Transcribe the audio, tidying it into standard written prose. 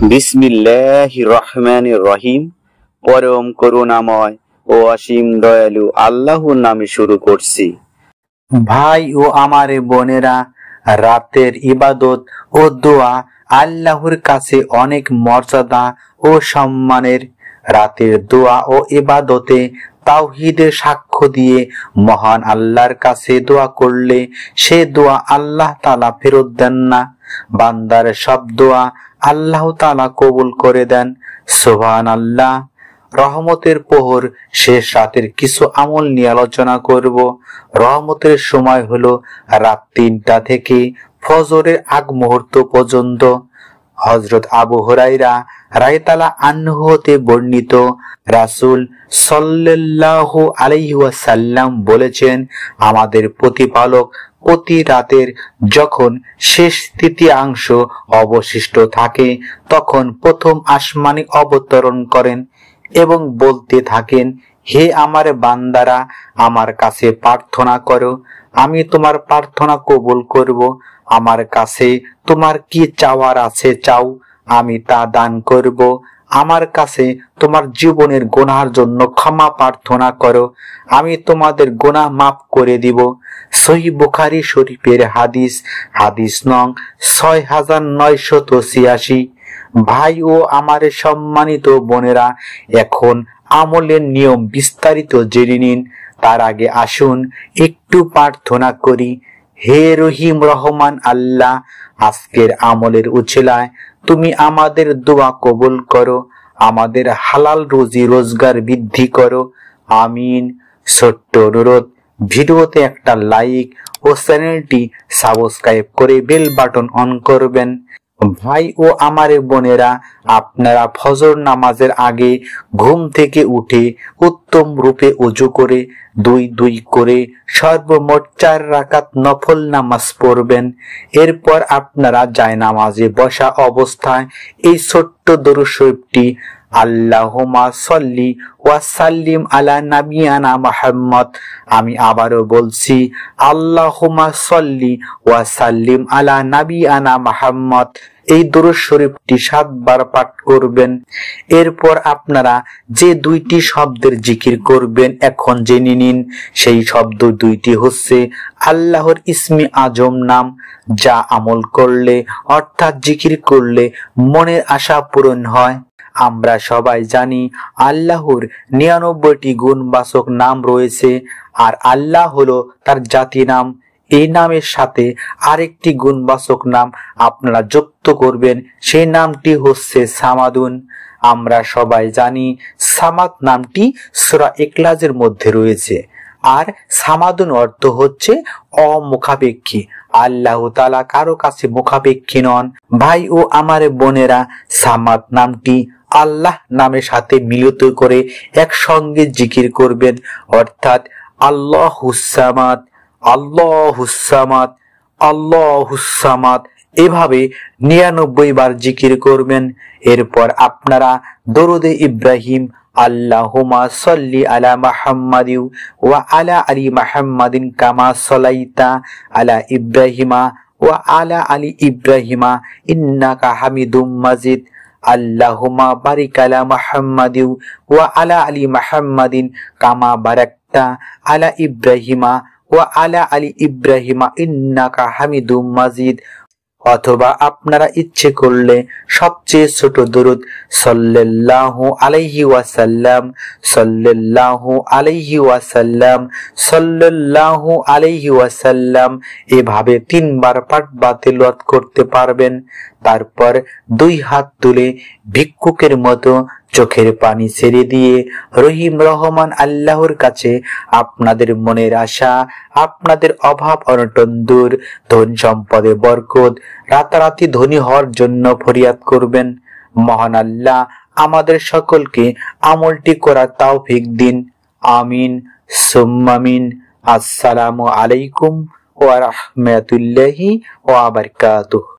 বিসমিল্লাহির রহমানির রহিম। পরম করুণাময় ও অসীম দয়ালু আল্লাহর নামে শুরু করছি। ভাই ও আমার বোনেরা, রাতের ইবাদত ও দোয়া আল্লাহর কাছে অনেক মর্যাদা ও সম্মানের। রাতের দোয়া ও ইবাদতে তাওহীদের সাক্ষ্য দিয়ে মহান আল্লাহর কাছে দোয়া করলে সে দোয়া আল্লাহ তাআলা ফেরত দেন না। বান্দার সব দোয়া আল্লাহ তাআলা কবুল করে দেন। সুবহানাল্লাহ। রহমতের প্রহর শেষ রাতের কিছু আমল নিয়ে আলোচনা করব। রহমতের সময় হলো রাত 3টা থেকে ফজরের আগ মুহূর্ত পর্যন্ত। হযরত আবু হুরায়রা রাদিয়াল্লাহু আনহু হতে বর্ণিত, রাসূল সাল্লাল্লাহু আলাইহি ওয়াসাল্লাম বলেছেন, আমাদের প্রতিপালক প্রতি রাতের যখন শেষ তৃতীয়াংশ অবশিষ্ট থাকে তখন প্রথম আসমানে অবতরণ করেন এবং বলতে থাকেন, হে আমার বান্দারা, আমার কাছে প্রার্থনা করো, আমি তোমার প্রার্থনা কবুল করব। আমার কাছে তোমার কি চাওয়ার আছে চাও, আমি তা দান করব। আমার কাছে তোমার জীবনের গুনাহের জন্য ক্ষমা প্রার্থনা করো, আমি তোমাদের গুনাহ মাফ করে দিব। সহিহ বুখারী শরীফের হাদিস, হাদিস নং 6986। ভাই ও আমার সম্মানিত বোনেরা, এখন আমলের নিয়ম বিস্তারিত জেনে নিন। তার আগে আসুন একটু প্রার্থনা করি। হে রহিম রহমান আল্লাহ, আজকের আমলের উছিলায় তুমি আমাদের দোয়া কবুল করো, আমাদের হালাল রুজি রোজগার বৃদ্ধি করো, আমিন। ছোট্ট অনুরোধ, ভিডিওতে একটা লাইক ও চ্যানেলটি সাবস্ক্রাইব করে বেল বাটন অন করবেন। ভাই ও আমার বোনেরা, আপনারা ফজর নামাজের আগে ঘুম থেকে উঠে উত্তম রূপে ওযু করে 2 করে সর্বমোট 4 রাকাত নফল নামাজ পড়বেন। এরপর আপনারা জায়নামাজে বসা অবস্থায় এই ছোট্ট দরুদ শরীফটি, আল্লাহুম্মা সাল্লি ওয়া সাল্লিম আলা নাবিয়ানা মুহাম্মদ, আমি আবারও বলছি, আল্লাহুম্মা সাল্লি ওয়া সাল্লিম আলা নাবিয়ানা মুহাম্মদ, এই দরুদ শরীফটি 7 বার পাঠ করবেন। এরপর আপনারা যে 2টি শব্দের জিকির করবেন এখন জেনে নিন। সেই শব্দ 2টি হচ্ছে আল্লাহর ইসমে আজম নাম, যা আমল করলে অর্থাৎ জিকির করলে মনের আশা পূরণ হয়। আমরা সবাই জানি আল্লাহর 99টি গুণবাচক নাম রয়েছে, আর আল্লাহ হলো তার জাতি নাম। এই নামের সাথে আরেকটি গুণবাচক নাম আপনারা যুক্ত করবেন, সেই নামটি হচ্ছে সামাদুন। আমরা সবাই জানি সামাদ নামটি সূরা ইখলাসের মধ্যে রয়েছে, আর সামাদুন অর্থ হচ্ছে অমুখাপেক্ষী। আল্লাহ তাআলা কারো কাছে মুখাপেক্ষী নন। ভাই ও আমার বোনেরা, সামাদ নামটি আল্লাহ নামের সাথে মিলিত করে একসঙ্গে জিকির করবেন, অর্থাৎ আল্লাহুস সামাদ, আল্লাহুস সামাদ, আল্লাহুস সামাদ, এভাবে 99 বার জিকির করবেন। এরপর আপনারা দরুদে ইব্রাহিম, আল্লাহুম্মা সাল্লি আলা মুহাম্মাদিন ওয়া আলা আলি মুহাম্মাদিন কামা সাল্লাইতা আলা ইব্রাহিমা ওয়া আলা আলি ইব্রাহিমা ইন্নাকা হামিদুম মাজিদ, আল্লাহুম্মা বারিক আলা মুহাম্মাদিন ওয়া আলা আলি মুহাম্মাদিন কামা বারাকতা আলা ইব্রাহিমা ওয়া আলা আলি ইব্রাহিমা ইন্নাকা হামিদুম মাজিদ। অথবা আপনারা ইচ্ছে করলে সবচেয়ে ছোট দরুদ সাল্লাল্লাহু আলাইহি ওয়াসাল্লাম, সাল্লাল্লাহু আলাইহি ওয়াসাল্লাম, সাল্লাল্লাহু আলাইহি ওয়াসাল্লাম, এভাবে 3 বার পাঠ বা তেলাওয়াত করতে পারবেন। তারপর 2 হাত তুলে ভিক্ষুকের মতো চোখের পানি ছেড়ে দিয়ে রহিম রহমান আল্লাহর কাছে আপনাদের মনের আশা, আপনাদের অভাব অনটন দূর, ধন সম্পদে বরকত, রাতারাতি ধনী হওয়ার জন্য ফরিয়াদ করবেন। মহান আল্লাহ আমাদের সকলকে আমলটি করার তৌফিক দিন। আমিন সুম্মা আমিন। আসসালামু আলাইকুম ওয়া রাহমাতুল্লাহি ওয়া বারাকাতুহু।